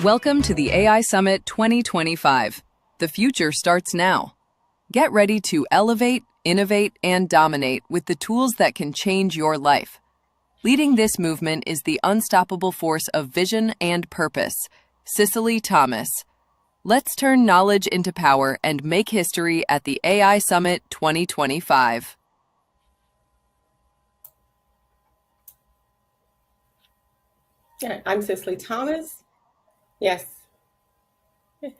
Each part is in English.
Welcome to the AI Summit 2025. The future starts now. Get ready to elevate, innovate, and dominate with the tools that can change your life. Leading this movement is the unstoppable force of vision and purpose, Cicely Thomas. Let's turn knowledge into power and make history at the AI Summit 2025. Yeah, I'm Cicely Thomas. Yes,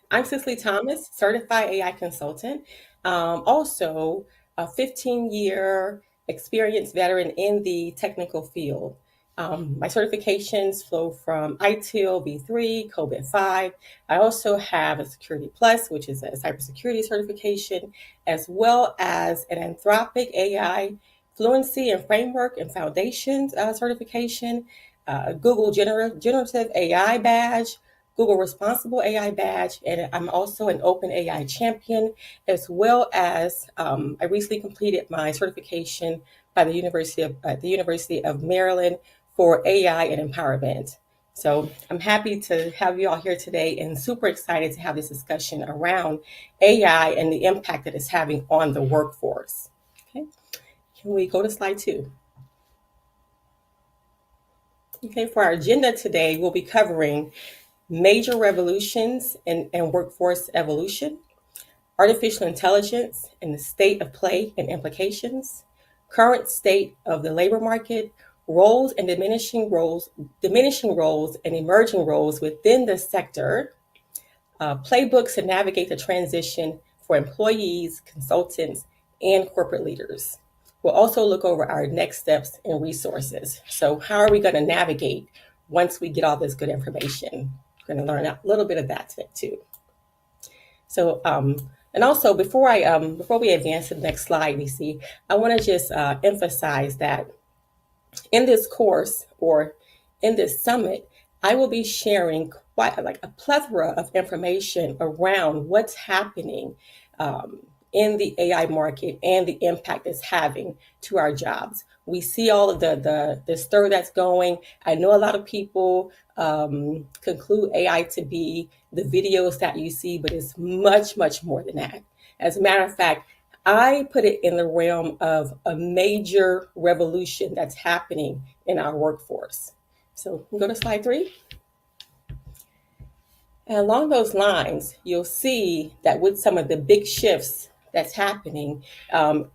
I'm Cicely Thomas, certified AI consultant. Also, a 15-year experienced veteran in the technical field. My certifications flow from ITIL V3, COVID 5. I also have a Security Plus, which is a cybersecurity certification, as well as an Anthropic AI Fluency and Framework and Foundations certification, Google Generative AI badge, Google Responsible AI badge, and I'm also an Open AI champion, as well as I recently completed my certification by the University of Maryland for AI and empowerment. So I'm happy to have you all here today and super excited to have this discussion around AI and the impact that it's having on the workforce. Okay, can we go to slide 2? Okay, for our agenda today, we'll be covering major revolutions and workforce evolution, artificial intelligence and the state of play and implications, current state of the labor market, roles and diminishing roles and emerging roles within the sector, playbooks to navigate the transition for employees, consultants, and corporate leaders. We'll also look over our next steps and resources. So how are we going to navigate once we get all this good information? We're going to learn a little bit of that today too. So, and also before we advance to the next slide, we see, I want to just emphasize that in this course or in this summit, I will be sharing quite like a plethora of information around what's happening in the AI market and the impact it's having to our jobs. We see all of the stir that's going. I know a lot of people conclude AI to be the videos that you see, but it's much, much more than that. As a matter of fact, I put it in the realm of a major revolution that's happening in our workforce. So go to slide 3. And along those lines, you'll see that with some of the big shifts that's happening,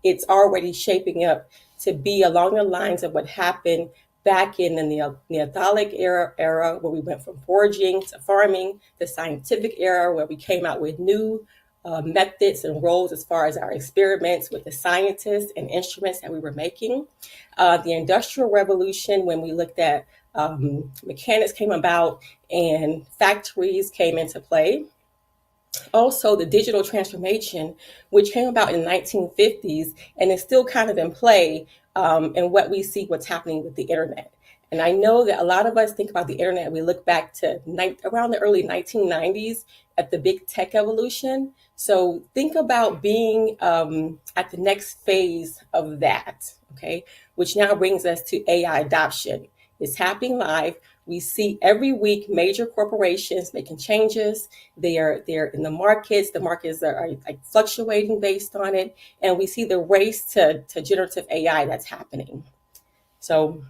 it's already shaping up to be along the lines of what happened back in the Neolithic era, where we went from foraging to farming, the scientific era, where we came out with new methods and roles as far as our experiments with the scientists and instruments that we were making. The Industrial Revolution, when we looked at mechanics came about and factories came into play. Also, the digital transformation, which came about in the 1950s and is still kind of in play, and what we see what's happening with the internet. And I know that a lot of us think about the internet, we look back to around the early 1990s at the big tech evolution. So think about being at the next phase of that, okay? Which now brings us to AI adoption. It's happening live. We see every week major corporations making changes. They're in the markets. The markets are like fluctuating based on it. And we see the race to generative AI that's happening. So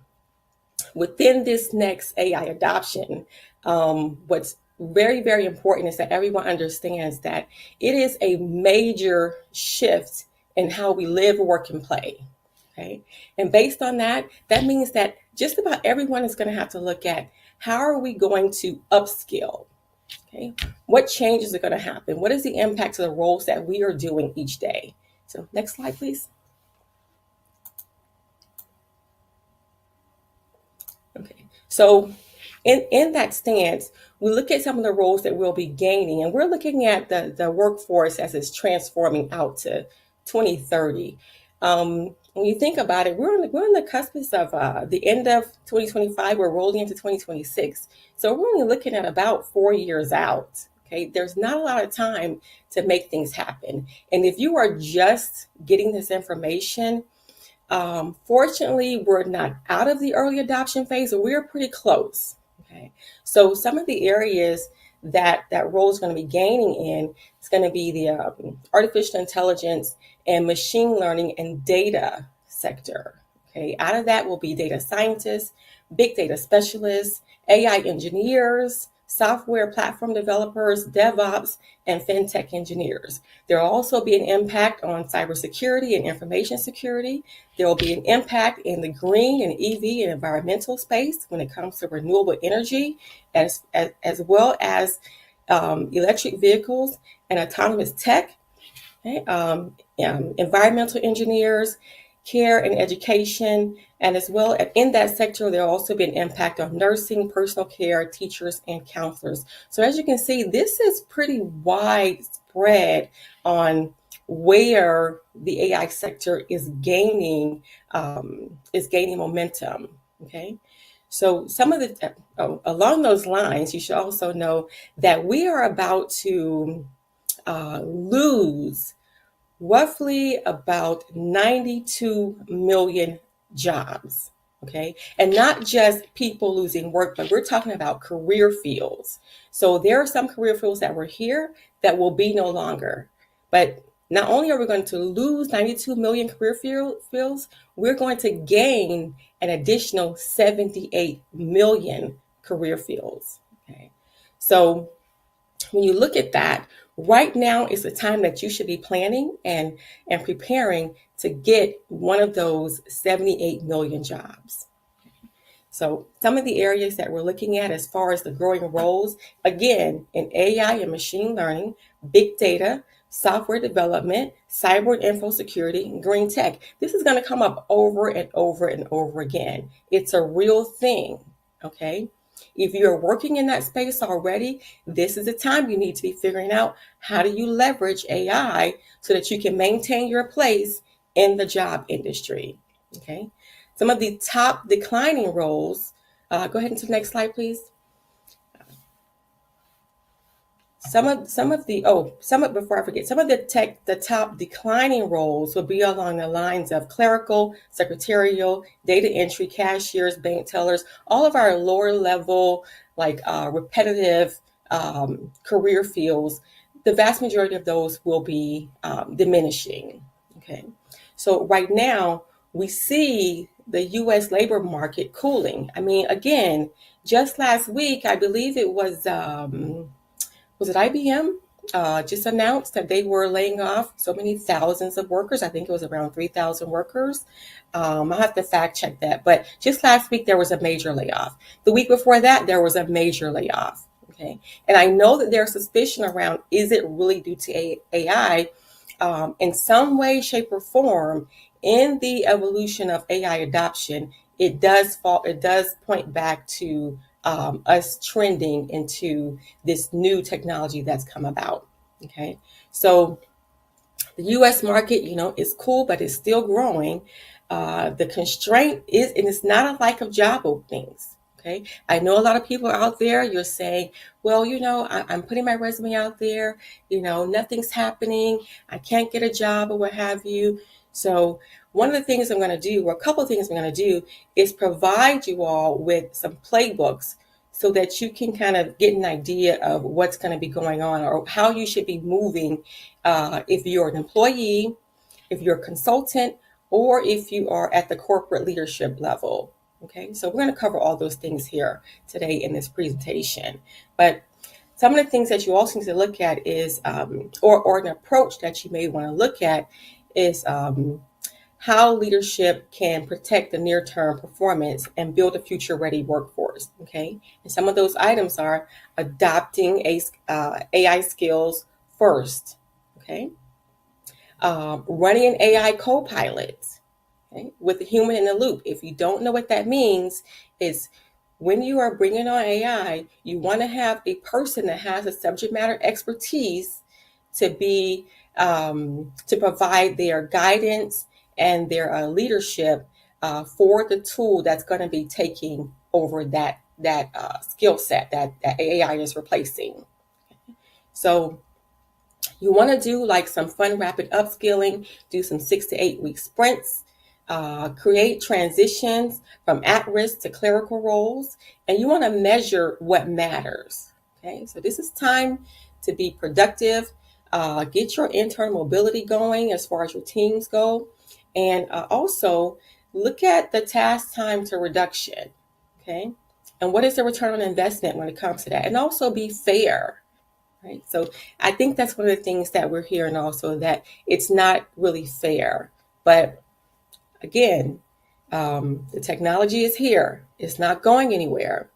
within this next AI adoption, what's very, very important is that everyone understands that it is a major shift in how we live, work, and play. Okay. And based on that, that means that just about everyone is going to have to look at how are we going to upskill? Okay. What changes are going to happen? What is the impact of the roles that we are doing each day? So next slide, please. Okay. So in that stance, we look at some of the roles that we'll be gaining, and we're looking at the workforce as it's transforming out to 2030. When you think about it, we're on the cusp of the end of 2025. We're rolling into 2026. So we're only looking at about 4 years out. Okay, there's not a lot of time to make things happen. And if you are just getting this information, fortunately, we're not out of the early adoption phase, but we're pretty close. Okay, so some of the areas that role is going to be gaining in is going to be the artificial intelligence and machine learning and data sector. Okay, out of that will be data scientists, big data specialists, AI engineers, software platform developers, DevOps, and fintech engineers. There will also be an impact on cybersecurity and information security. There will be an impact in the green and EV and environmental space when it comes to renewable energy, as well as electric vehicles and autonomous tech. Okay? Environmental engineers, care and education, and as well in that sector, there will also be an impact on nursing, personal care, teachers, and counselors. So as you can see, this is pretty widespread on where the AI sector is gaining momentum. Okay. So some of the along those lines, you should also know that we are about to lose roughly about 92 million jobs. Okay. And not just people losing work, but we're talking about career fields. So there are some career fields that were here that will be no longer. But not only are we going to lose 92 million career fields, we're going to gain an additional 78 million career fields. Okay. So when you look at that, right now is the time that you should be planning and preparing to get one of those 78 million jobs. So some of the areas that we're looking at as far as the growing roles, again, in AI and machine learning, big data, software development, cyber and info security, and green tech. This is going to come up over and over and over again. It's a real thing, okay? If you're working in that space already, this is the time you need to be figuring out how do you leverage AI so that you can maintain your place in the job industry, okay? Some of the top declining roles, go ahead into the next slide, please. Before I forget, some of the top declining roles will be along the lines of clerical, secretarial, data entry, cashiers, bank tellers, all of our lower level, like repetitive career fields. The vast majority of those will be diminishing. Okay, so right now we see the U.S. labor market cooling. I mean, again, just last week, I believe it was it IBM just announced that they were laying off so many thousands of workers. I think it was around 3,000 workers. I'll have to fact check that. But just last week, there was a major layoff. The week before that, there was a major layoff. Okay. And I know that there's suspicion around, is it really due to AI? In some way, shape, or form, in the evolution of AI adoption, it does point back to us trending into this new technology that's come about. Okay, so the U.S. market, is cool, but it's still growing. The constraint is, and it's not a lack of job openings. Okay, I know a lot of people out there, you're saying, well, I'm putting my resume out there, nothing's happening. I can't get a job or what have you. So one of the things I'm going to do, or a couple of things I'm going to do, is provide you all with some playbooks so that you can kind of get an idea of what's going to be going on or how you should be moving if you're an employee, if you're a consultant, or if you are at the corporate leadership level. Okay, so we're going to cover all those things here today in this presentation. But some of the things that you also need to look at is, or an approach that you may want to look at is how leadership can protect the near-term performance and build a future-ready workforce. Okay, and some of those items are adopting AI skills first. Okay, running an AI co-pilot. Okay, with the human in the loop. If you don't know what that means, is when you are bringing on AI, you want to have a person that has a subject matter expertise to be to provide their guidance and their leadership for the tool that's going to be taking over that skill set that AI is replacing. So you want to do like some fun rapid upskilling, do some 6 to 8 week sprints, create transitions from at-risk to clerical roles, and you want to measure what matters. Okay, so this is time to be productive. Get your internal mobility going as far as your teams go. And also look at the task time to reduction. Okay, and what is the return on investment when it comes to that? And also be fair. Right. So I think that's one of the things that we're hearing also, that it's not really fair. But again, the technology is here. It's not going anywhere.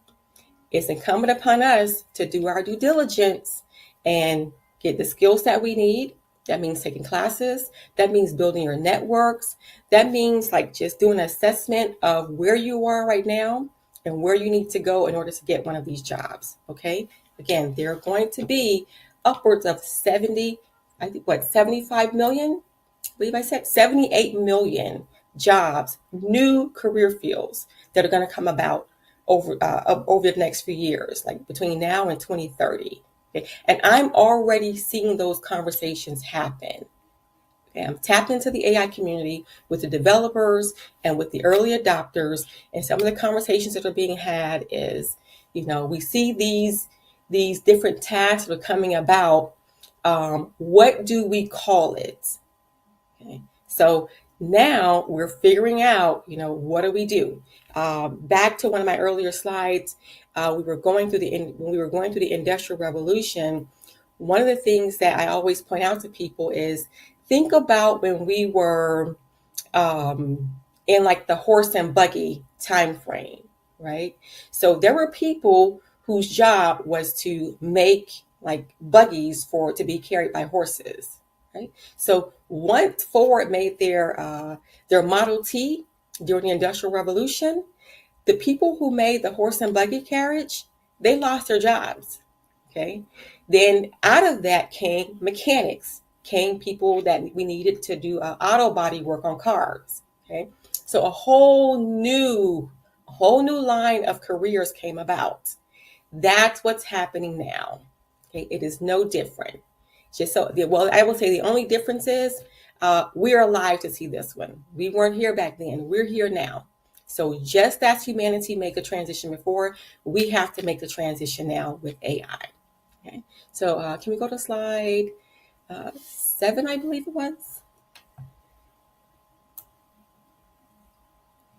It's incumbent upon us to do our due diligence and get the skills that we need. That means taking classes. That means building your networks. That means like just doing an assessment of where you are right now and where you need to go in order to get one of these jobs. Okay. Again, there are going to be upwards of 75 million? I believe I said 78 million jobs, new career fields that are going to come about over the next few years, like between now and 2030. Okay? And I'm already seeing those conversations happen. Okay? I'm tapped into the AI community with the developers and with the early adopters, and some of the conversations that are being had is, we see these different tasks that are coming about. What do we call it? Okay. So now we're figuring out, what do we do? Back to one of my earlier slides, when we were going through the Industrial Revolution. One of the things that I always point out to people is, think about when we were in like the horse and buggy time frame, right? So there were people whose job was to make like buggies to be carried by horses. Right? So once Ford made their Model T during the Industrial Revolution, the people who made the horse and buggy carriage, they lost their jobs. Okay. Then out of that came mechanics, came people that we needed to do auto body work on cars. Okay. So a whole new line of careers came about. That's what's happening now. Okay. It is no different. I will say the only difference is we're alive to see this one. We weren't here back then. We're here now. So just as humanity made the transition before, we have to make the transition now with AI. Okay. So can we go to slide 7, I believe it was?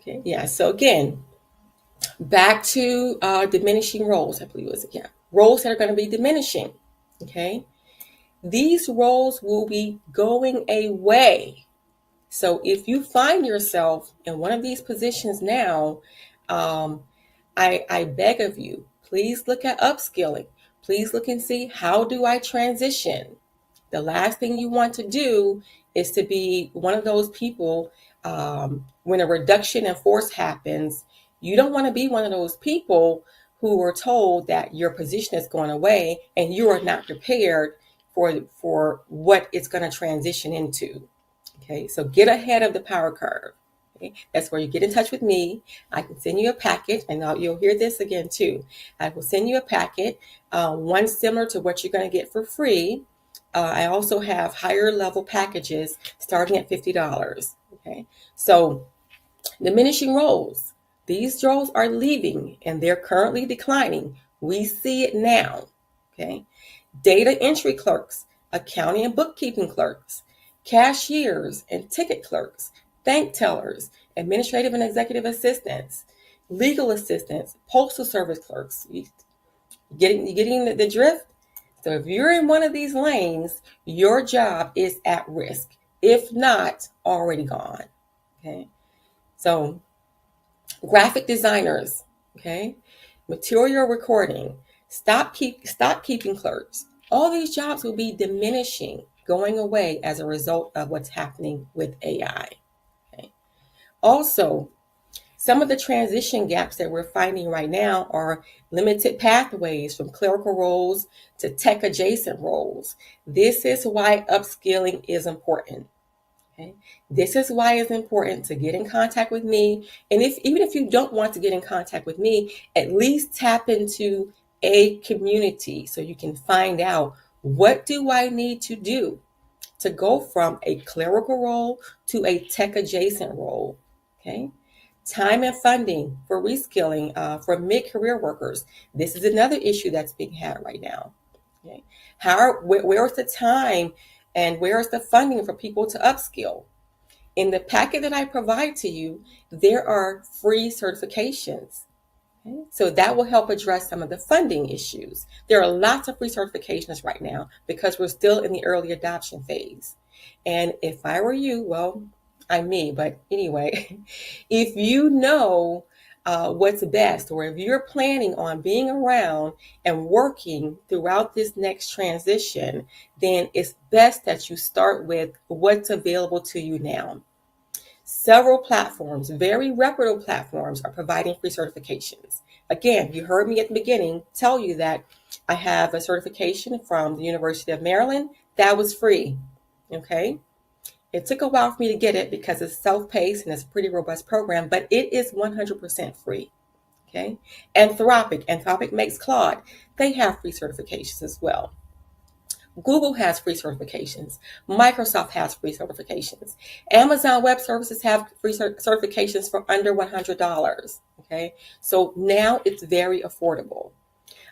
Okay. Yeah. So again, back to diminishing roles, I believe it was, roles that are going to be diminishing. Okay. These roles will be going away. So if you find yourself in one of these positions now, I beg of you, please look at upskilling. Please look and see, how do I transition? The last thing you want to do is to be one of those people when a reduction in force happens. You don't want to be one of those people who are told that your position is going away and you are not prepared for what it's going to transition into. Okay, so get ahead of the power curve. Okay, that's where you get in touch with me. I can send you a packet, and you'll hear this again too. I will send you a packet, one similar to what you're going to get for free. I also have higher level packages starting at $50. Okay, so diminishing roles. These roles are leaving and they're currently declining. We see it now. Okay, data entry clerks, accounting and bookkeeping clerks, cashiers and ticket clerks, bank tellers, administrative and executive assistants, legal assistants, postal service clerks. You getting the drift? So if you're in one of these lanes, your job is at risk, if not already gone. Okay. So graphic designers, okay, material recording, stock keeping clerks, all these jobs will be diminishing, going away as a result of what's happening with AI. Okay. Also, some of the transition gaps that we're finding right now are limited pathways from clerical roles to tech adjacent roles. This is why upskilling is important. Okay. This is why it's important to get in contact with me. And even if you don't want to get in contact with me, at least tap into a community so you can find out, what do I need to do to go from a clerical role to a tech adjacent role? Okay. Time and funding for reskilling for mid-career workers. This is another issue that's being had right now. Okay. Where's the time and where's the funding for people to upskill? In the packet that I provide to you, there are free certifications. Okay. So that will help address some of the funding issues. There are lots of free certifications right now because we're still in the early adoption phase. And if I were you, well, I'm me, but anyway, if you know what's best, or if you're planning on being around and working throughout this next transition, then it's best that you start with what's available to you now. Several platforms, very reputable platforms, are providing free certifications. Again, you heard me at the beginning tell you that I have a certification from the University of Maryland that was free. Okay. It took a while for me to get it because it's self-paced and it's a pretty robust program, but it is 100% free. Okay. Anthropic makes Claude. They have free certifications as well. Google has free certifications. Microsoft has free certifications. Amazon Web Services have free certifications for under $100. Okay. So now it's very affordable.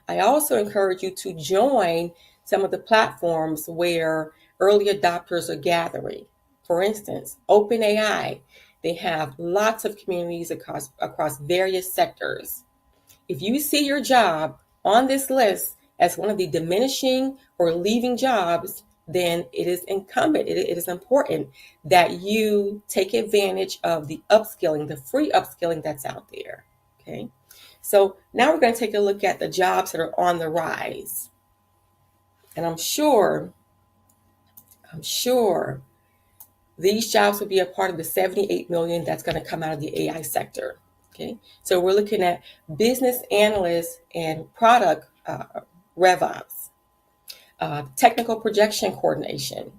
I also encourage you to join some of the platforms where early adopters are gathering. For instance, OpenAI, they have lots of communities across various sectors. If you see your job on this list as one of the diminishing or leaving jobs, then it is incumbent, it is important that you take advantage of the upskilling, the free upskilling that's out there. Okay. So now we're going to take a look at the jobs that are on the rise. And I'm sure these jobs will be a part of the 78 million that's going to come out of the AI sector. Okay. So we're looking at business analysts and product RevOps, technical projection coordination.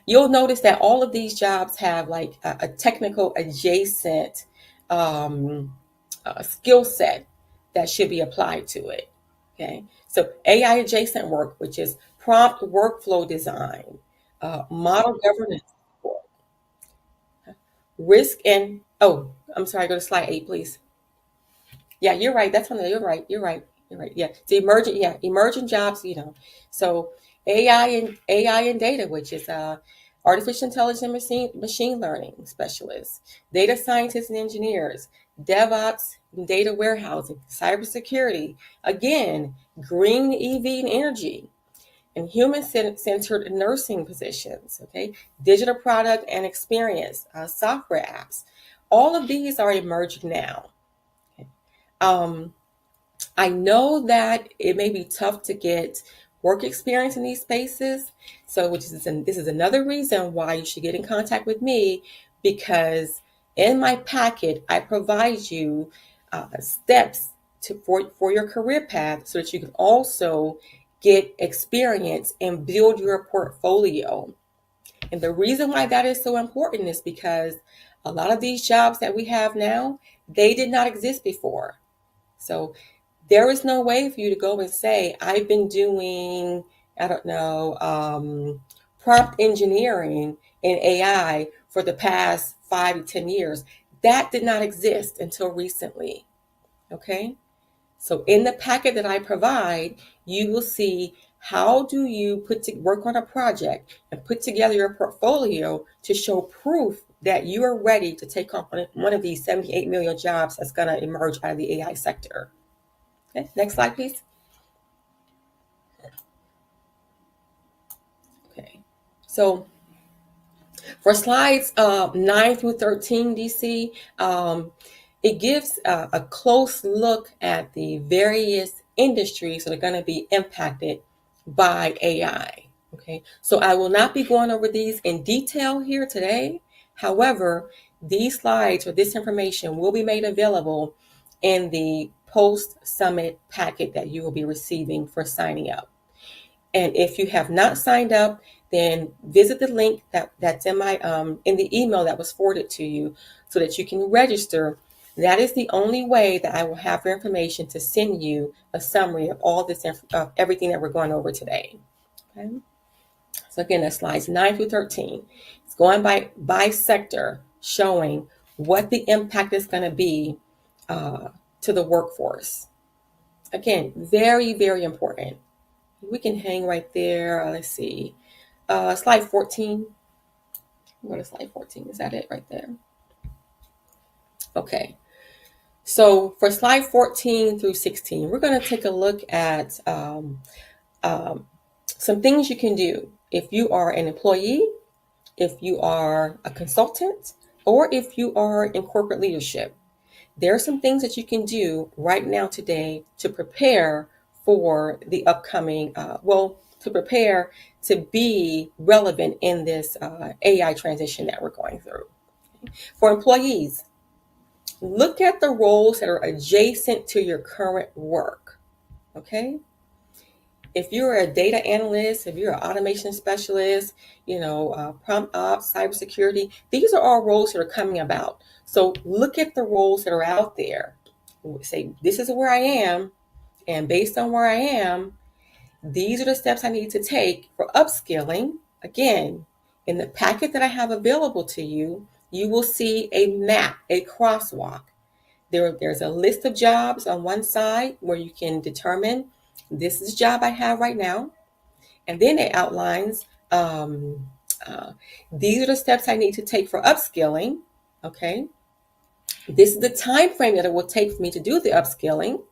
You'll notice that all of these jobs have like a technical adjacent skill set that should be applied to it. Okay, so AI adjacent work, which is prompt workflow design, model governance, risk and I'm sorry, go to slide 8, please. Yeah, you're right. That's one. You're right. Yeah, the emerging jobs. So AI and data, which is artificial intelligence machine learning specialists, data scientists and engineers, DevOps, and data warehousing, cybersecurity, again, green EV and energy, and human-centered nursing positions. Okay, digital product and experience, software apps. All of these are emerging now. I know that it may be tough to get work experience in these spaces. So this is another reason why you should get in contact with me, because in my packet, I provide you steps for your career path so that you can also get experience and build your portfolio. And the reason why that is so important is because a lot of these jobs that we have now, they did not exist before. So there is no way for you to go and say, I've been doing, I don't know, prompt engineering in AI for the past 5 to 10 years. That did not exist until recently. Okay. So in the packet that I provide, you will see how do you work on a project and put together your portfolio to show proof that you are ready to take on one of these 78 million jobs that's going to emerge out of the AI sector. Okay, next slide, please. Okay, so for slides 9 through 13, DC, it gives a close look at the various industries that are going to be impacted by AI. Okay, so I will not be going over these in detail here today. However, these slides or this information will be made available in the post-summit packet that you will be receiving for signing up. And if you have not signed up, then visit the link that's in my in the email that was forwarded to you so that you can register. That is the only way that I will have your information to send you a summary of all this of everything that we're going over today. Okay. So again, that's slides 9 through 13. It's going by sector, showing what the impact is going to be to the workforce. Again, very, very important. We can hang right there. Let's see. Slide 14. Go to slide 14. Is that it right there? Okay. So for slide 14 through 16, we're going to take a look at some things you can do if you are an employee, if you are a consultant, or if you are in corporate leadership. There are some things that you can do right now today to prepare for the upcoming, to prepare to be relevant in this AI transition that we're going through. For employees, look at the roles that are adjacent to your current work, okay? If you're a data analyst, if you're an automation specialist, prompt ops, cybersecurity, these are all roles that are coming about. So look at the roles that are out there. Say, this is where I am, and based on where I am, these are the steps I need to take for upskilling. Again, in the packet that I have available to you, you will see a map, a crosswalk. There's a list of jobs on one side where you can determine this is the job I have right now. And then it outlines these are the steps I need to take for upskilling. Okay. This is the time frame that it will take for me to do the upskilling.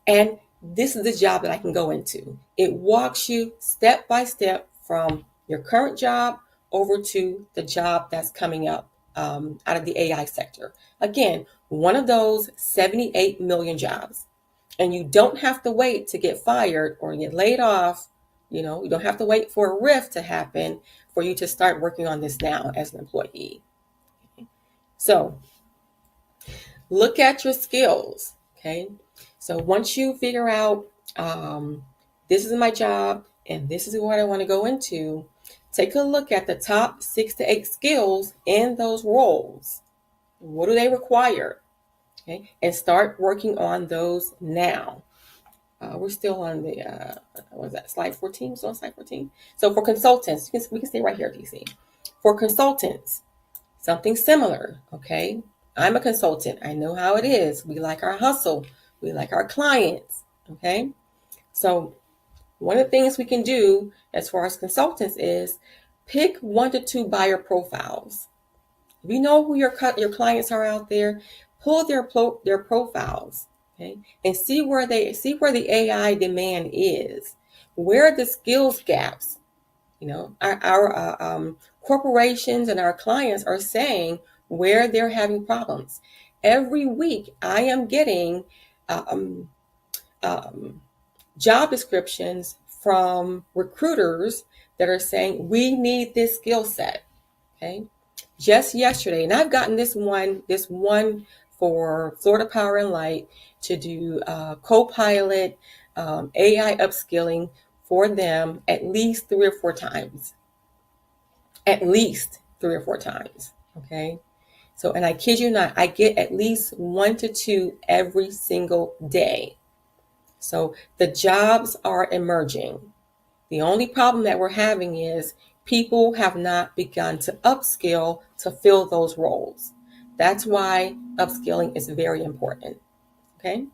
And this is the job that I can go into. It walks you step by step from your current job over to the job that's coming up out of the AI sector. Again, one of those 78 million jobs. And you don't have to wait to get fired or get laid off. You don't have to wait for a rift to happen for you to start working on this now as an employee. So look at your skills. Okay. So once you figure out this is my job and this is what I want to go into, take a look at the top 6 to 8 skills in those roles. What do they require? Okay, and start working on those now. We're still on the, what was that, slide 14? So on slide 14. So for consultants, we can stay right here, DC. For consultants, something similar, okay? I'm a consultant. I know how it is. We like our hustle. We like our clients, okay? So one of the things we can do as far as consultants is pick 1 to 2 buyer profiles. If you know who your clients are out there, pull their profiles, okay, and see where the AI demand is, where are the skills gaps. Our corporations and our clients are saying where they're having problems. Every week, I am getting job descriptions from recruiters that are saying we need this skill set. Okay. Just yesterday, and I've gotten this one for Florida Power and Light to do co-pilot AI upskilling for them at least 3 or 4 times. At least 3 or 4 times. Okay. So, and I kid you not, I get at least 1 to 2 every single day. So the jobs are emerging. The only problem that we're having is people have not begun to upskill to fill those roles. That's why upskilling is very important. Okay?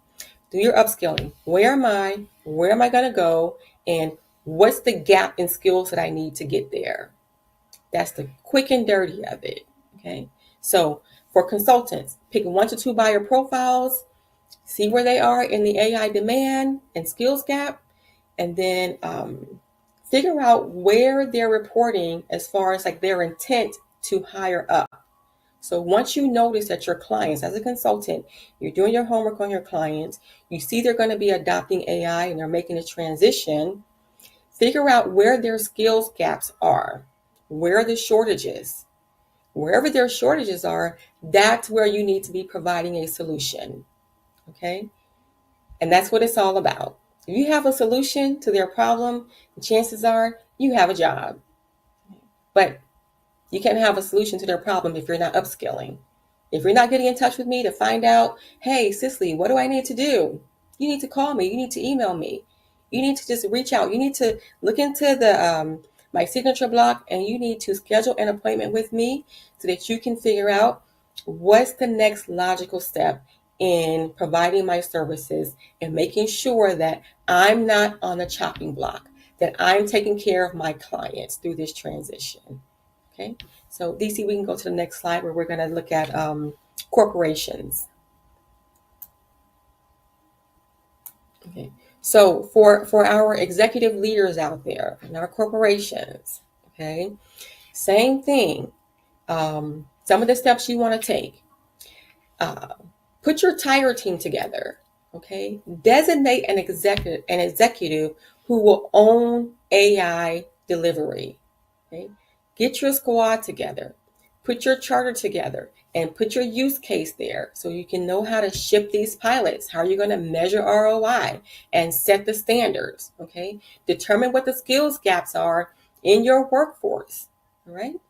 Do your upskilling. Where am I? Where am I going to go? And what's the gap in skills that I need to get there? That's the quick and dirty of it. Okay? So for consultants, pick 1 to 2 buyer profiles, see where they are in the AI demand and skills gap, and then figure out where they're reporting as far as like their intent to hire up. So once you notice that your clients, as a consultant, you're doing your homework on your clients, you see they're going to be adopting AI and they're making a transition, figure out where their skills gaps are. Where are the shortages? Wherever their shortages are, that's where you need to be providing a solution. Okay? And that's what it's all about. If you have a solution to their problem, the chances are you have a job. But you can't have a solution to their problem if you're not upskilling. If you're not getting in touch with me to find out, hey, Cicely, what do I need to do? You need to call me. You need to email me. You need to just reach out. You need to look into the my signature block, and you need to schedule an appointment with me so that you can figure out what's the next logical step in providing my services and making sure that I'm not on the chopping block, that I'm taking care of my clients through this transition. Okay, so DC, we can go to the next slide where we're going to look at corporations. Okay, so for our executive leaders out there in our corporations, okay, same thing. Some of the steps you want to take. Put your entire team together. Okay, designate an executive who will own AI delivery. Okay, get your squad together, put your charter together, and put your use case there so you can know how to ship these pilots. How are you going to measure ROI and set the standards? Okay, determine what the skills gaps are in your workforce. All right,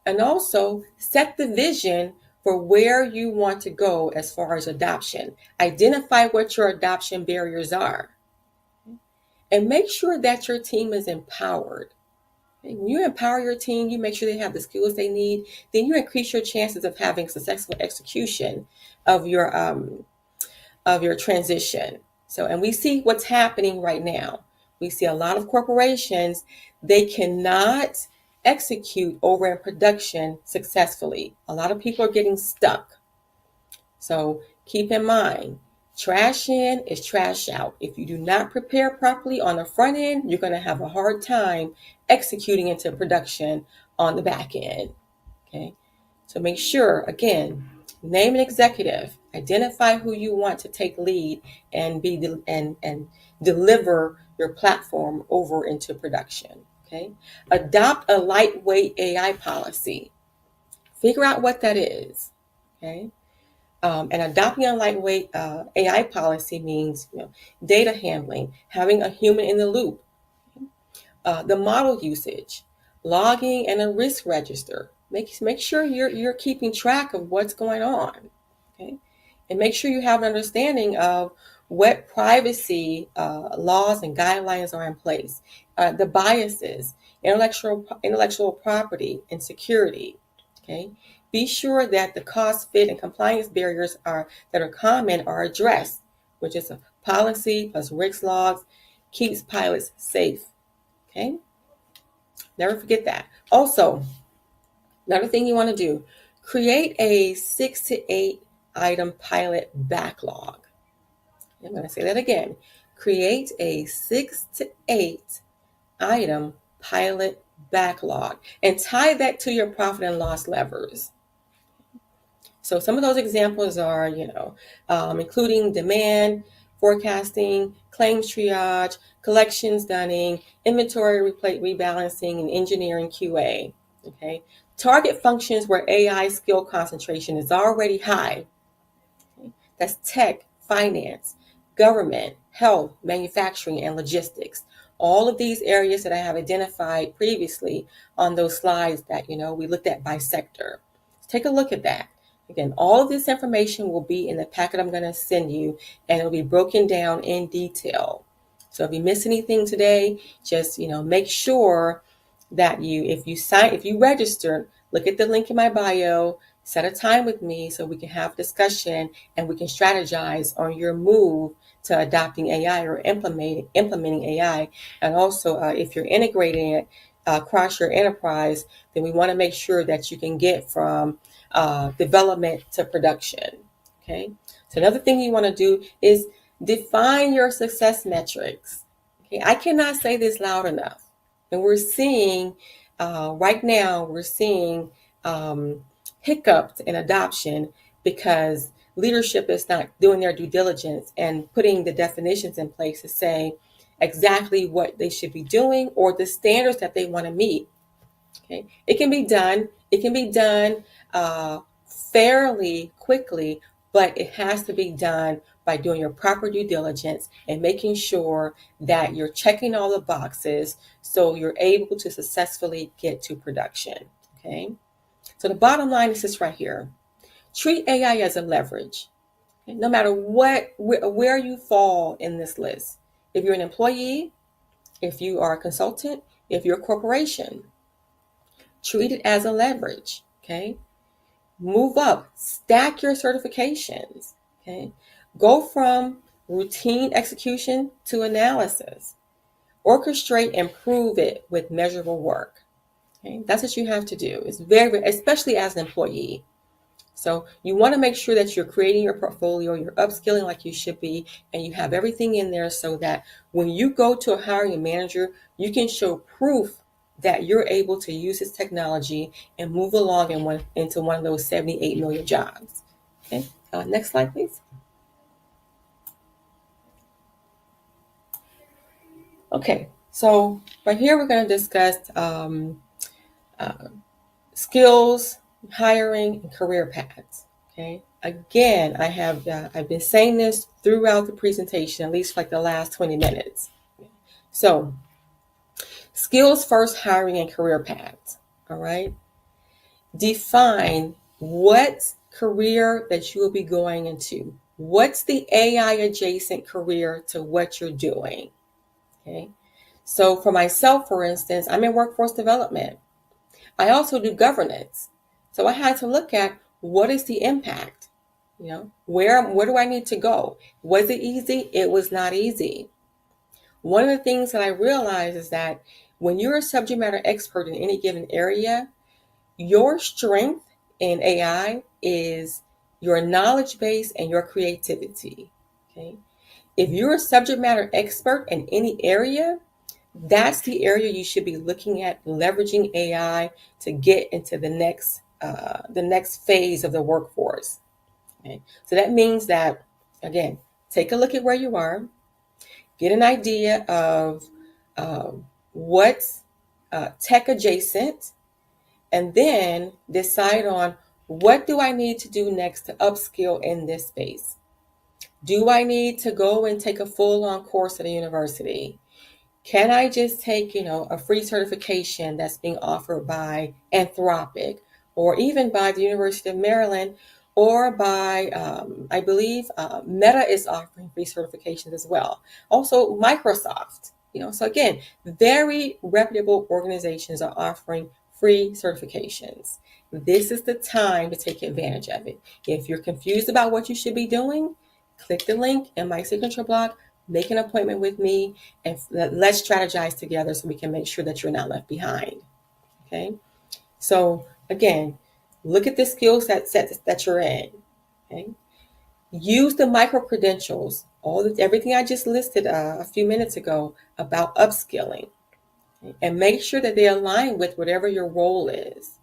and also set the vision for where you want to go as far as adoption. Identify what your adoption barriers are. And make sure that your team is empowered. When you empower your team, you make sure they have the skills they need, then you increase your chances of having successful execution of your transition. So, and we see what's happening right now. We see a lot of corporations, they cannot execute over in production successfully. A lot of people are getting stuck. So keep in mind, trash in is trash out. If you do not prepare properly on the front end, you're going to have a hard time executing into production on the back end. Okay. So make sure, again, name an executive, identify who you want to take lead and and deliver your platform over into production. Okay. Adopt a lightweight AI policy. Figure out what that is. Okay. And adopting a lightweight AI policy means, data handling, having a human in the loop, the model usage, logging, and a risk register. Make sure you're keeping track of what's going on, okay? And make sure you have an understanding of what privacy laws and guidelines are in place, the biases, intellectual property, and security. Okay, be sure that the cost, fit, and compliance barriers that are common are addressed, which is a policy plus risk logs keeps pilots safe. Okay, never forget that. Also, another thing you want to do, create a 6 to 8 item pilot backlog. I'm going to say that again. Create a 6 to 8 item pilot backlog and tie that to your profit and loss levers. So some of those examples are, including demand forecasting, claims triage, collections dunning, inventory rebalancing, and engineering QA. Okay. Target functions where AI skill concentration is already high. Okay. That's tech, finance, government, health, manufacturing, and logistics. All of these areas that I have identified previously on those slides that, we looked at by sector. Take a look at that. Again, all of this information will be in the packet I'm going to send you, and it'll be broken down in detail. So if you miss anything today, just, make sure that if you register, look at the link in my bio, set a time with me so we can have discussion and we can strategize on your move to adopting AI or implementing AI. And also, if you're integrating it across your enterprise, then we want to make sure that you can get from development to production. Okay. So another thing you want to do is define your success metrics. Okay. I cannot say this loud enough. And we're seeing right now, hiccups in adoption because leadership is not doing their due diligence and putting the definitions in place to say exactly what they should be doing or the standards that they want to meet. Okay, it can be done. It can be done fairly quickly, but it has to be done by doing your proper due diligence and making sure that you're checking all the boxes so you're able to successfully get to production. Okay, so the bottom line is this right here. Treat AI as a leverage. Okay? No matter where you fall in this list. If you're an employee, if you are a consultant, if you're a corporation, treat it as a leverage. Okay, Move up, stack your certifications. Okay, go from routine execution to analysis. Orchestrate and prove it with measurable work. Okay, that's what you have to do. It's very, especially as an employee. So you want to make sure that you're creating your portfolio, you're upskilling like you should be, and you have everything in there so that when you go to a hiring manager, you can show proof that you're able to use this technology and move along into one of those 78 million jobs. Okay, next slide, please. Okay, so right here we're going to discuss skills, hiring, and career paths. Okay. Again, I've been saying this throughout the presentation, at least like the last 20 minutes. So, skills first, hiring, and career paths. All right. Define what career that you will be going into. What's the AI adjacent career to what you're doing? Okay. So, for myself, for instance, I'm in workforce development. I also do governance. So I had to look at what is the impact? Where do I need to go? Was it easy? It was not easy. One of the things that I realized is that when you're a subject matter expert in any given area, your strength in AI is your knowledge base and your creativity. Okay. If you're a subject matter expert in any area, that's the area you should be looking at leveraging AI to get into the next phase of the workforce. Okay? So that means that, again, take a look at where you are, get an idea of what's tech adjacent, and then decide on what do I need to do next to upskill in this space. Do I need to go and take a full-on course at a university? Can I just take, a free certification that's being offered by Anthropic or even by the University of Maryland or by, I believe, Meta is offering free certifications as well. Also, Microsoft, so again, very reputable organizations are offering free certifications. This is the time to take advantage of it. If you're confused about what you should be doing, click the link in my signature block, make an appointment with me, and let's strategize together so we can make sure that you're not left behind. Okay. So again, look at the skill set that you're in. Okay. Use the micro credentials, everything I just listed a few minutes ago about upskilling, okay? And make sure that they align with whatever your role is.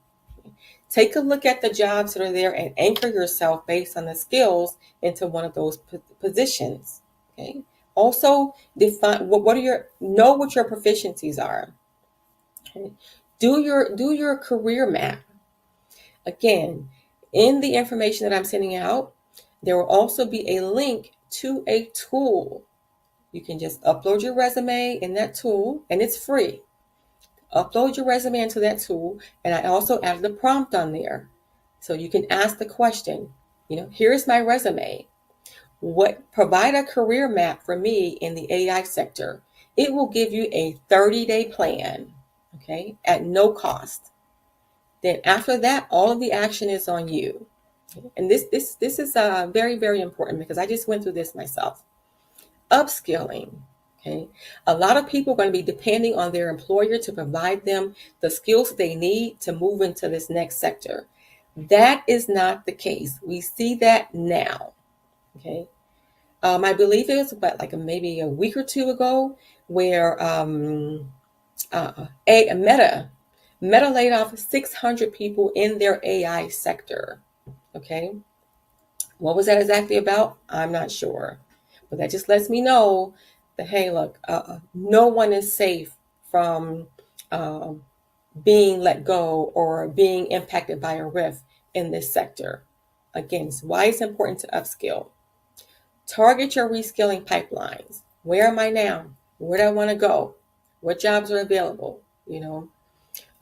Take a look at the jobs that are there and anchor yourself based on the skills into one of those positions. Okay. Also, define know what your proficiencies are. Okay. Do your career map. Again, in the information that I'm sending out, there will also be a link to a tool. You can just upload your resume in that tool, and it's free. Upload your resume into that tool, and I also added a prompt on there. So you can ask the question, here's my resume. Provide a career map for me in the AI sector. It will give you a 30-day plan, okay, at no cost. Then after that, all of the action is on you. And this is very, very important because I just went through this myself. Upskilling. Okay. A lot of people are going to be depending on their employer to provide them the skills they need to move into this next sector. That is not the case. We see that now. Okay. I believe it was maybe a week or two ago where Meta laid off 600 people in their AI sector. Okay. What was that exactly about? I'm not sure. But that just lets me know that, hey, look, no one is safe from being let go or being impacted by a rift in this sector. Again, it's why it's important to upskill. Target your reskilling pipelines. Where am I now? Where do I want to go? What jobs are available?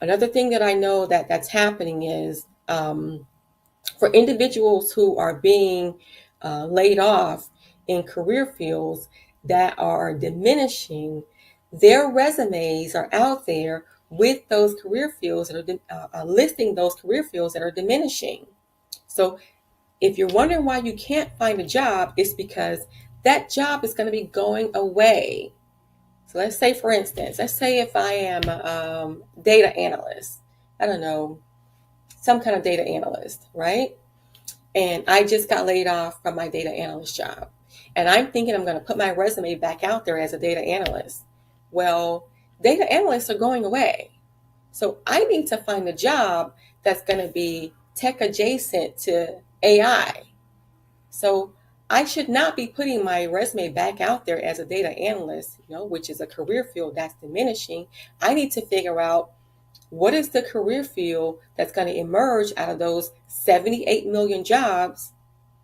Another thing that I know that's happening is for individuals who are being laid off in career fields that are diminishing, their resumes are out there with those career fields that are listing those career fields that are diminishing. So if you're wondering why you can't find a job, it's because that job is going to be going away. So let's say, for instance, let's say if I am a data analyst, I don't know, some kind of data analyst, right? And I just got laid off from my data analyst job. And I'm thinking I'm going to put my resume back out there as a data analyst. Well, data analysts are going away. So I need to find a job that's going to be tech adjacent to AI. So I should not be putting my resume back out there as a data analyst, which is a career field that's diminishing. I need to figure out what is the career field that's going to emerge out of those 78 million jobs,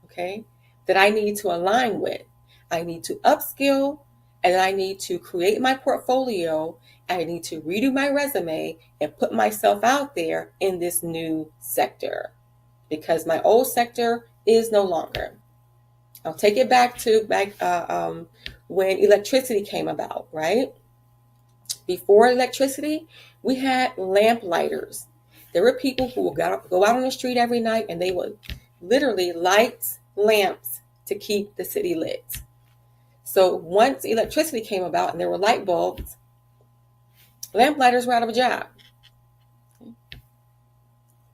okay, that I need to align with. I need to upskill, and I need to create my portfolio. I need to redo my resume and put myself out there in this new sector, because my old sector is no longer. I'll take it back to when electricity came about, right? Before electricity, we had lamp lighters. There were people who would go out on the street every night, and they would literally light lamps to keep the city lit. So once electricity came about and there were light bulbs, lamp lighters were out of a job.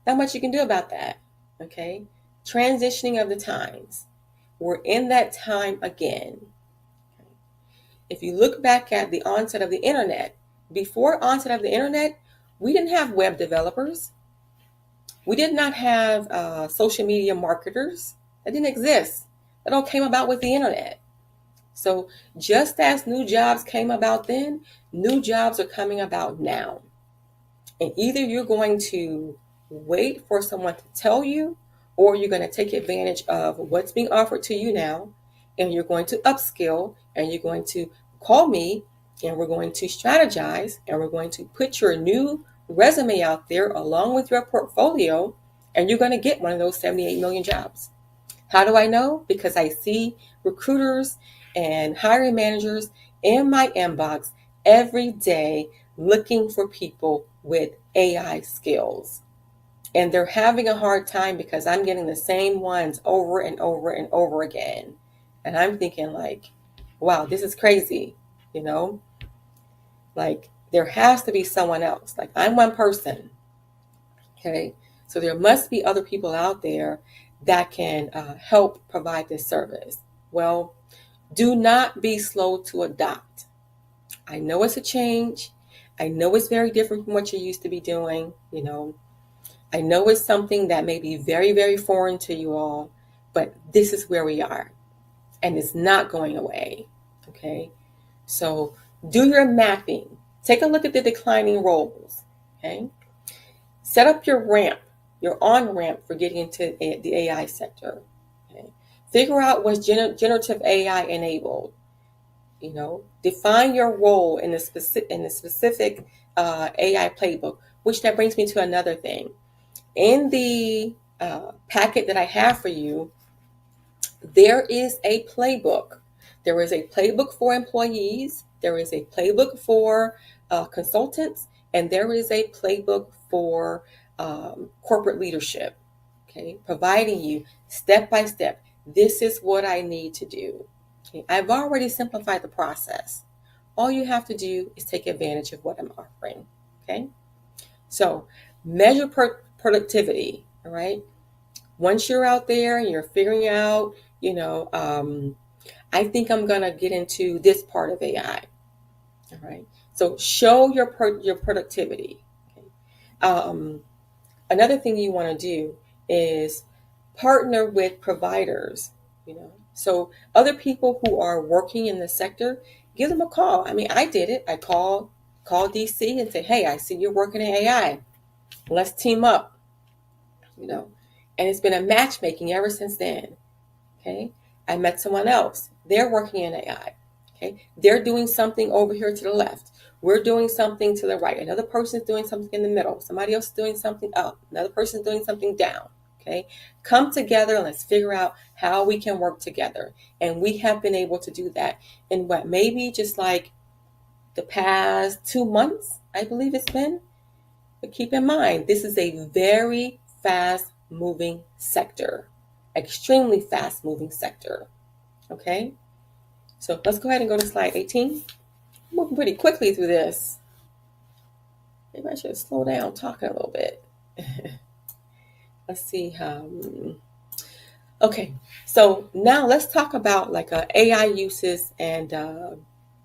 Not much you can do about that, okay? Transitioning of the times. We're in that time again. If you look back at the onset of the internet, before onset of the internet, we didn't have web developers. We did not have social media marketers. That didn't exist. That all came about with the internet. So just as new jobs came about then, new jobs are coming about now. And either you're going to wait for someone to tell you, or you're going to take advantage of what's being offered to you now, and you're going to upskill, and you're going to call me, and we're going to strategize, and we're going to put your new resume out there along with your portfolio, and you're going to get one of those 78 million jobs. How do I know? Because I see recruiters and hiring managers in my inbox every day looking for people with AI skills. And they're having a hard time because I'm getting the same ones over and over and over again. And I'm thinking like, wow, this is crazy, Like there has to be someone else. Like I'm one person, okay? So there must be other people out there that can help provide this service. Well, do not be slow to adopt. I know it's a change. I know it's very different from what you used to be doing, I know it's something that may be very, very foreign to you all, but this is where we are, and it's not going away, okay? So do your mapping. Take a look at the declining roles, okay? Set up your ramp, your on-ramp for getting into the AI sector, okay? Figure out what's generative AI enabled, Define your role in the specific AI playbook, which that brings me to another thing. In the packet that I have for you, there is a playbook. There is a playbook for employees. There is a playbook for consultants, and there is a playbook for corporate leadership. Okay, providing you step by step. This is what I need to do. Okay, I've already simplified the process. All you have to do is take advantage of what I'm offering. Okay, so measure productivity. All right. Once you're out there and you're figuring out, I think I'm going to get into this part of AI. All right. So show your productivity. Okay. Another thing you want to do is partner with providers, So other people who are working in the sector, give them a call. I mean, I did it. I called DC and said, hey, I see you're working in AI. Let's team up, And it's been a matchmaking ever since then. Okay. I met someone else. They're working in AI. Okay. They're doing something over here to the left. We're doing something to the right. Another person's doing something in the middle. Somebody else is doing something up. Another person's doing something down. Okay. Come together and let's figure out how we can work together. And we have been able to do that in maybe just like the past 2 months, I believe it's been. But keep in mind, this is a very fast moving sector, extremely fast moving sector. Okay, so let's go ahead and go to slide 18. I'm moving pretty quickly through this. Maybe I should slow down talking a little bit. Let's see how. Okay, so now let's talk about like AI uses and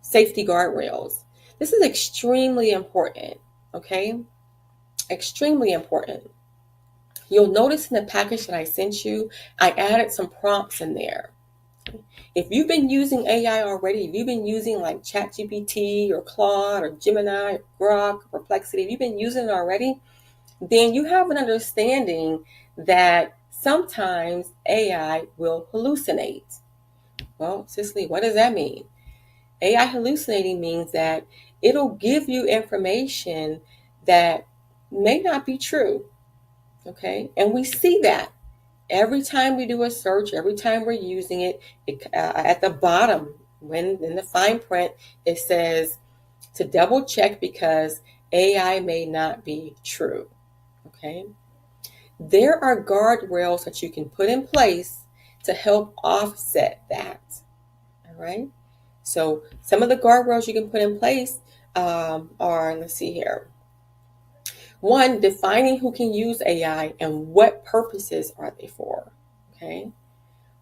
safety guardrails. This is extremely important, okay? Extremely important. You'll notice in the package that I sent you, I added some prompts in there. If you've been using AI already, if you've been using like ChatGPT or Claude or Gemini or Grok or Perplexity, if you've been using it already, then you have an understanding that sometimes AI will hallucinate. Well, Cicely, what does that mean? AI hallucinating means that it'll give you information that may not be true. Okay, and we see that every time we do a search, every time we're using it, at the bottom, when in the fine print, it says to double check because AI may not be true. Okay, there are guardrails that you can put in place to help offset that. All right, so some of the guardrails you can put in place are, let's see here. One, defining who can use AI and what purposes are they for. Okay.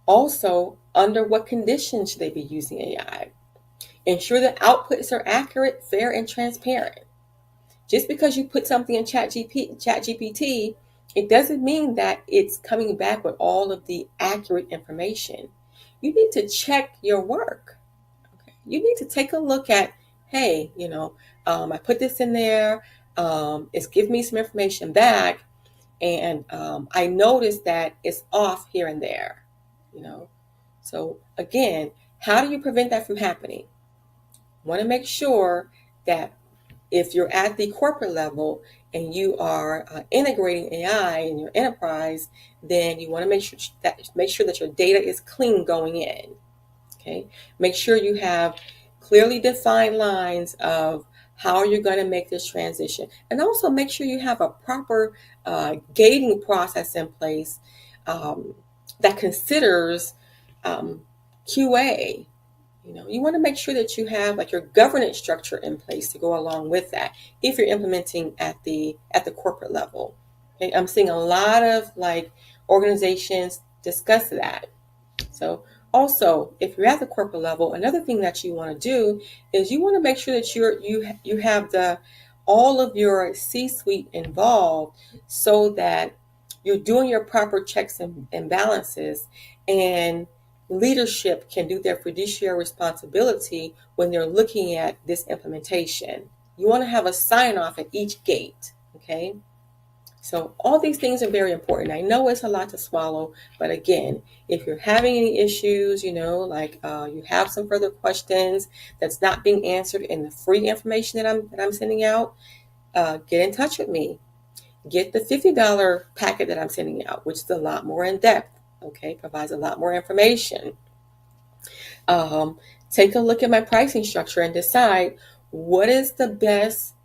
Also, under what conditions should they be using AI? Ensure that outputs are accurate, fair, and transparent. Just because you put something in ChatGPT, it doesn't mean that it's coming back with all of the accurate information. You need to check your work. Okay. You need to take a look at, hey, I put this in there. It's giving me some information back, and I noticed that it's off here and there. So again, how do you prevent that from happening? Want to make sure that if you're at the corporate level and you are integrating AI in your enterprise, then you want to make sure that your data is clean going in. Okay, make sure you have clearly defined lines of how you're going to make this transition, and also make sure you have a proper gating process in place that considers QA. You want to make sure that you have like your governance structure in place to go along with that if you're implementing at the corporate level. Okay, I'm seeing a lot of like organizations discuss that. So also, if you're at the corporate level, another thing that you want to do is you want to make sure that you have all of your C-suite involved so that you're doing your proper checks and balances, and leadership can do their fiduciary responsibility when they're looking at this implementation. You want to have a sign off at each gate, okay? So all these things are very important. I know it's a lot to swallow, but again, if you're having any issues, like you have some further questions that's not being answered in the free information that I'm sending out, get in touch with me. Get the $50 packet that I'm sending out, which is a lot more in depth. Okay, provides a lot more information. Take a look at my pricing structure and decide what is the best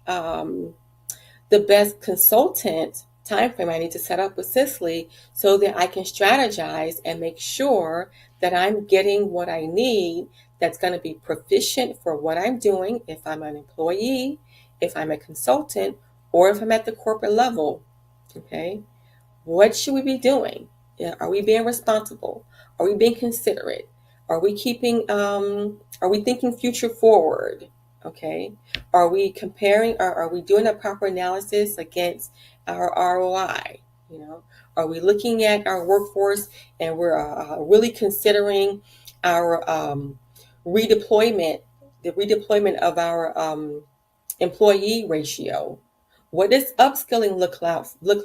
consultant timeframe I need to set up with Cicely so that I can strategize and make sure that I'm getting what I need that's going to be proficient for what I'm doing if I'm an employee, if I'm a consultant, or if I'm at the corporate level. Okay, what should we be doing? Are we being responsible? Are we being considerate? Are we thinking future forward? Okay. Are we comparing, are we doing a proper analysis against our ROI? Are we looking at our workforce and we're really considering our redeployment, the redeployment of our employee ratio? What does upskilling look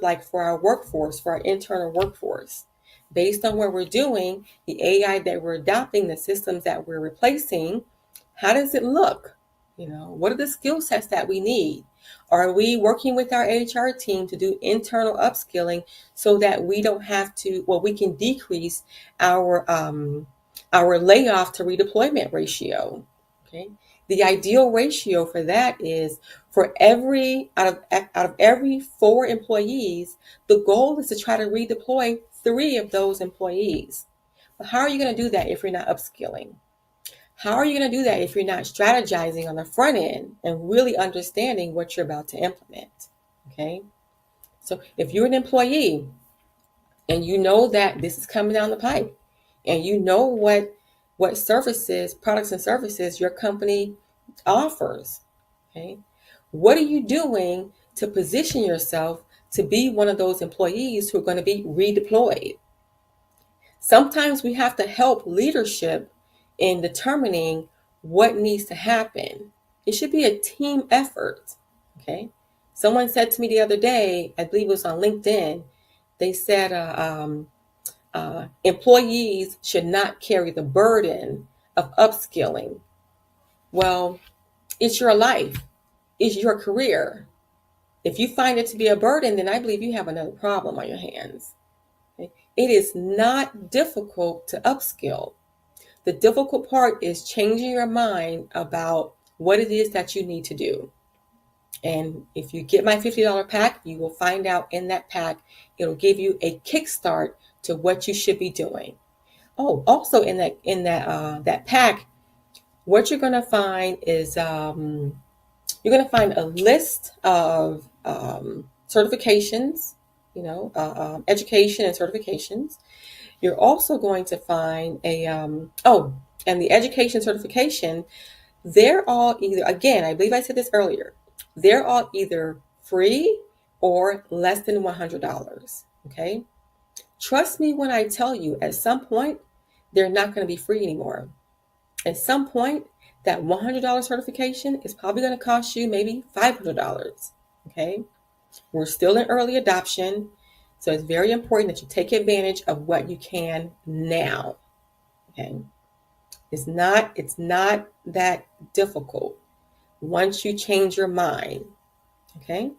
like for our workforce, for our internal workforce? Based on what we're doing, the AI that we're adopting, the systems that we're replacing, how does it look? What are the skill sets that we need? Are we working with our HR team to do internal upskilling so that we don't have to, we can decrease our layoff to redeployment ratio? Okay. The ideal ratio for that is For every out of every 4 employees, the goal is to try to redeploy 3 of those employees. But how are you going to do that if you're not upskilling? How are you going to do that if you're not strategizing on the front end and really understanding what you're about to implement? Okay. So if you're an employee and you know that this is coming down the pipe and you know what services, products and services your company offers, okay? What are you doing to position yourself to be one of those employees who are going to be redeployed? Sometimes we have to help leadership in determining what needs to happen. It should be a team effort, okay? Someone said to me the other day, I believe it was on LinkedIn, they said employees should not carry the burden of upskilling. Well, it's your life, it's your career. If you find it to be a burden, then I believe you have another problem on your hands. Okay? It is not difficult to upskill. The difficult part is changing your mind about what it is that you need to do. And if you get my $50 pack, you will find out in that pack, it'll give you a kickstart to what you should be doing. Oh, also in that pack, what you're going to find is you're going to find a list of certifications, education and certifications. You're also going to find and the education certification, they're all either, again, I believe I said this earlier, they're all either free or less than $100. Okay. Trust me when I tell you, at some point, they're not going to be free anymore. At some point, that $100 certification is probably going to cost you maybe $500. Okay. We're still in early adoption. So it's very important that you take advantage of what you can now. Okay. It's not that difficult once you change your mind. Okay.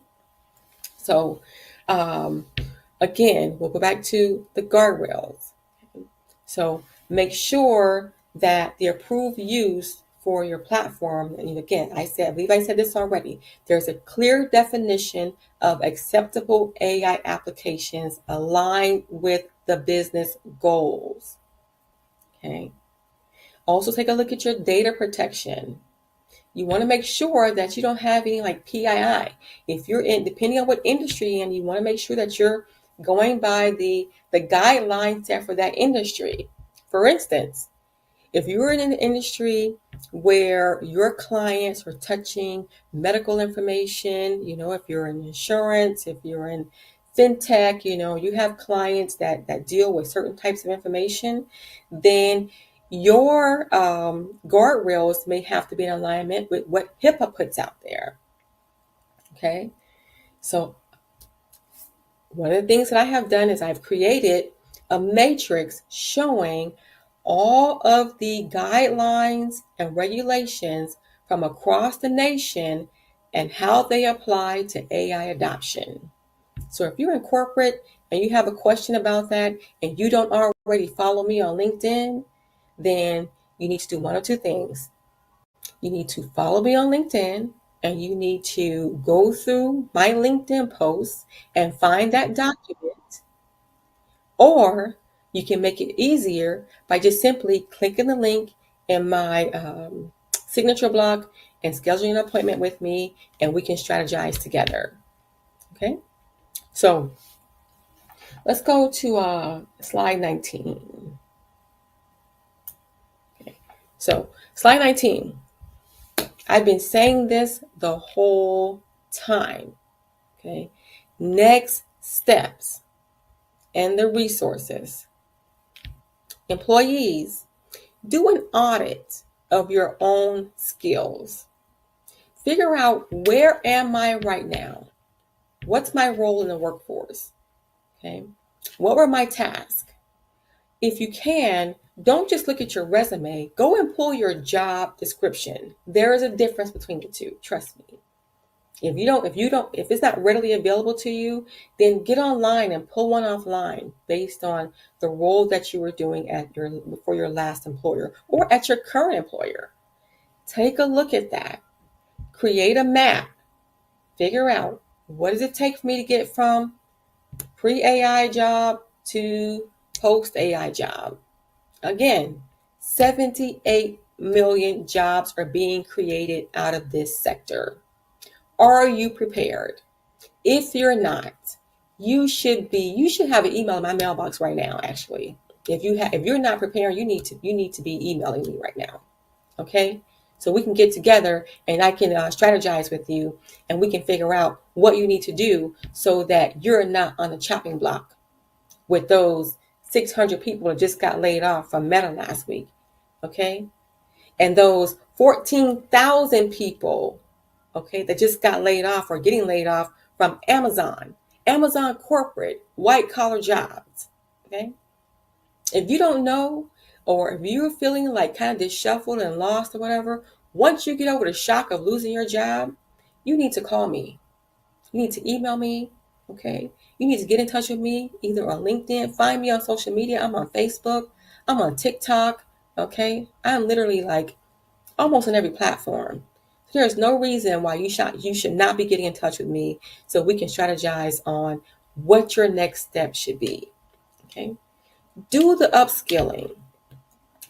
So, again, we'll go back to the guardrails. So make sure that the approved use for your platform, and again, I believe I said this already, there's a clear definition of acceptable AI applications aligned with the business goals. Okay. Also take a look at your data protection. You want to make sure that you don't have any like PII. If you're in, depending on what industry you're in, you want to make sure that you're going by the guidelines set for that industry. For instance, if you're in an industry where your clients are touching medical information, if you're in insurance, if you're in fintech, you have clients that deal with certain types of information, then your guardrails may have to be in alignment with what HIPAA puts out there. Okay. So one of the things that I have done is I've created a matrix showing all of the guidelines and regulations from across the nation and how they apply to AI adoption. So if you're in corporate and you have a question about that and you don't already follow me on LinkedIn, then you need to do one of two things. You need to follow me on LinkedIn and you need to go through my LinkedIn posts and find that document, or you can make it easier by just simply clicking the link in my signature block and scheduling an appointment with me, and we can strategize together. Okay, so let's go to slide 19. Okay, so slide 19. I've been saying this the whole time. Okay, next steps and the resources. Employees, do an audit of your own skills. Figure out, where am I right now? What's my role in the workforce? Okay. What were my tasks? If you can, don't just look at your resume. Go and pull your job description. There is a difference between the two. Trust me. If it's not readily available to you, then get online and pull one offline based on the role that you were doing for your last employer or at your current employer. Take a look at that. Create a map. Figure out, what does it take for me to get from pre-AI job to post-AI job? Again, 78 million jobs are being created out of this sector. Are you prepared? If you're not, you should have an email in my mailbox right now, actually. If you're not preparing, you need to be emailing me right now. Okay? So we can get together and I can strategize with you, and we can figure out what you need to do so that you're not on the chopping block with those 600 people that just got laid off from Meta last week. Okay? And those 14,000 people, okay, that just got laid off or getting laid off from Amazon corporate, white collar jobs. Okay? If you don't know, or if you're feeling like kind of disheveled and lost or whatever, once you get over the shock of losing your job, you need to call me. You need to email me. Okay? You need to get in touch with me either on LinkedIn. Find me on social media. I'm on Facebook. I'm on TikTok. Okay? I'm literally like almost on every platform. There's no reason why you should not be getting in touch with me so we can strategize on what your next step should be. Okay? Do the upskilling.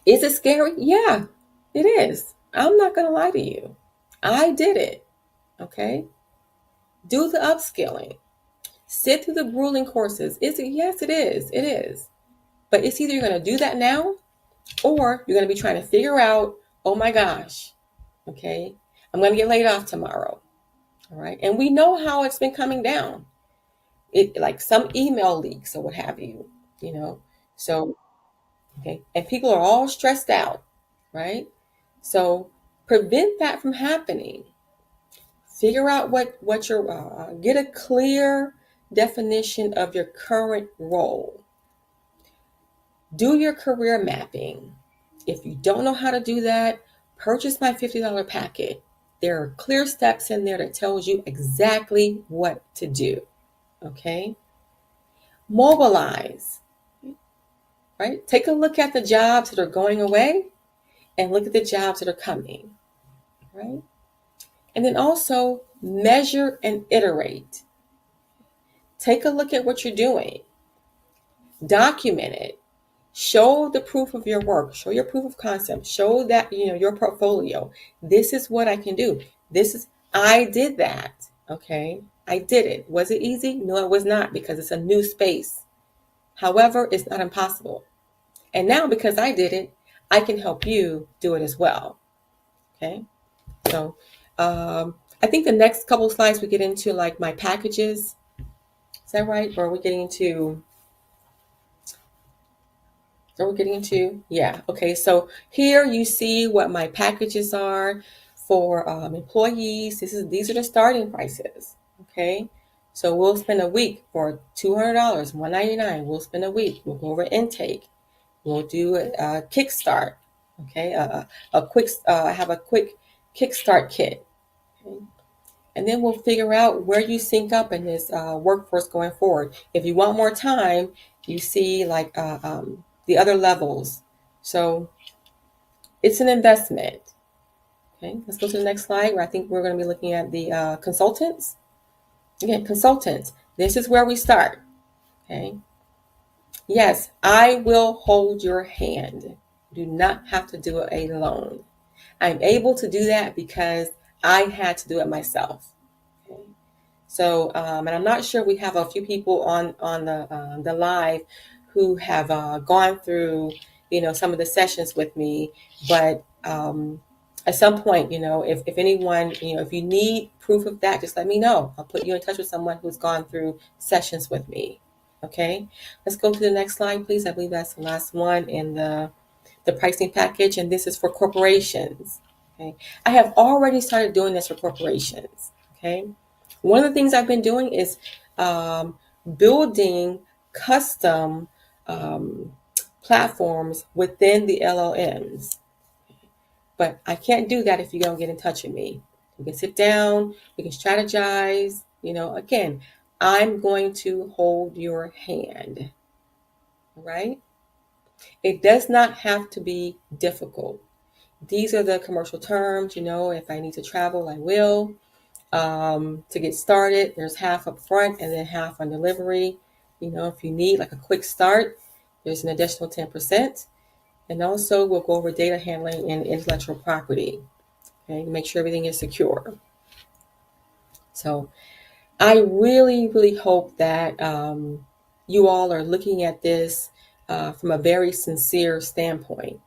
Is it scary? Yeah, it is. I'm not going to lie to you. I did it. Okay? Do the upskilling. Sit through the grueling courses. Is it? Yes, it is. It is. But it's either you're going to do that now, or you're going to be trying to figure out, oh my gosh, okay, I'm going to get laid off tomorrow. All right. And we know how it's been coming down. It, like some email leaks or what have you, you know. So, okay. And people are all stressed out, right? So prevent that from happening. Figure out what your, get a clear definition of your current role. Do your career mapping. If you don't know how to do that, purchase my $50 packet. There are clear steps in there that tells you exactly what to do. Okay? Mobilize. Right? Take a look at the jobs that are going away and look at the jobs that are coming. Right? And then also measure and iterate. Take a look at what you're doing. Document it. Show the proof of your work. Show your proof of concept. Show that, your portfolio. This is what I can do. I did that. Okay. I did it. Was it easy? No, it was not, because it's a new space. However, it's not impossible. And now, because I did it, I can help you do it as well. Okay. So, I think the next couple slides we get into like my packages. Is that right? Or are we getting into? Yeah. Okay. So here you see what my packages are for employees. These are the starting prices. Okay. So we'll spend a week for $200, $199. We'll spend a week. We'll go over intake. We'll do a kickstart. Okay. I have a quick kickstart kit. Okay. And then we'll figure out where you sync up in this workforce going forward. If you want more time, you see like the other levels. So it's an investment. Okay, let's go to the next slide, where I think we're going to be looking at the consultants. Again, consultants, this is where we start. Okay. Yes, I will hold your hand. You do not have to do it alone. I'm able to do that because I had to do it myself. Okay. So, and I'm not sure, we have a few people on the live who have gone through, some of the sessions with me. But at some point, if anyone, if you need proof of that, just let me know. I'll put you in touch with someone who's gone through sessions with me. Okay, let's go to the next slide, please. I believe that's the last one in the pricing package, and this is for corporations. Okay, I have already started doing this for corporations. Okay. One of the things I've been doing is building custom platforms within the LLMs. But I can't do that if you don't get in touch with me. We can sit down, we can strategize. Again, I'm going to hold your hand. Right? It does not have to be difficult. These are the commercial terms. If I need to travel, I will. To get started. There's half up front and then half on delivery. If you need like a quick start, there's an additional 10%. And also we'll go over data handling and intellectual property, okay, to make sure everything is secure. So I really, really hope that you all are looking at this from a very sincere standpoint,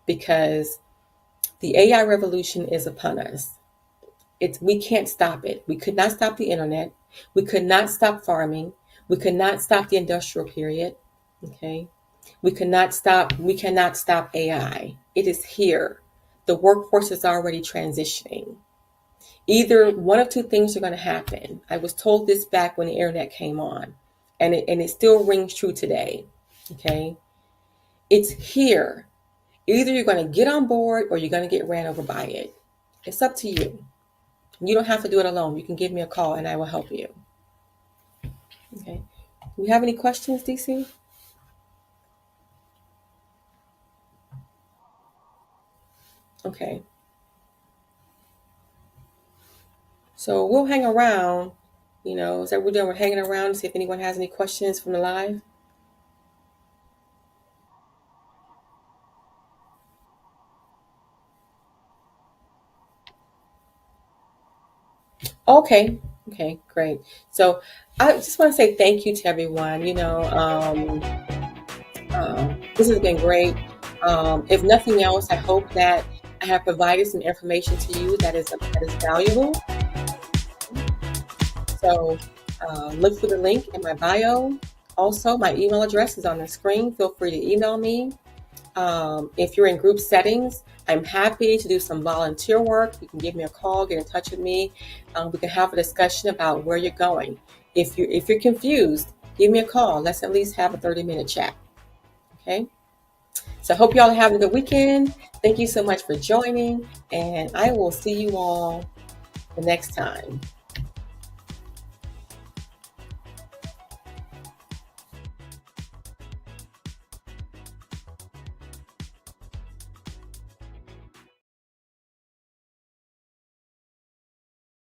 because the AI revolution is upon us. We can't stop it. We could not stop the internet. We could not stop farming. We could not stop the industrial period. Okay. We cannot stop AI. It is here. The workforce is already transitioning. Either one of two things are going to happen. I was told this back when the internet came on, and it still rings true today. Okay. It's here. Either you're going to get on board or you're going to get ran over by it. It's up to you. You don't have to do it alone. You can give me a call and I will help you. Okay. Do you have any questions, DC? Okay. So we'll hang around. Is that what we're doing? We're hanging around to see if anyone has any questions from the live. Okay. Okay, great. So I just want to say thank you to everyone. This has been great. If nothing else, I hope that I have provided some information to you that is valuable. So look for the link in my bio. Also, my email address is on the screen. Feel free to email me. If you're in group settings, I'm happy to do some volunteer work. You can give me a call, get in touch with me. We can have a discussion about where you're going. If you're confused, give me a call. Let's at least have a 30-minute chat. Okay. So I hope y'all are having a good weekend. Thank you so much for joining, and I will see you all the next time.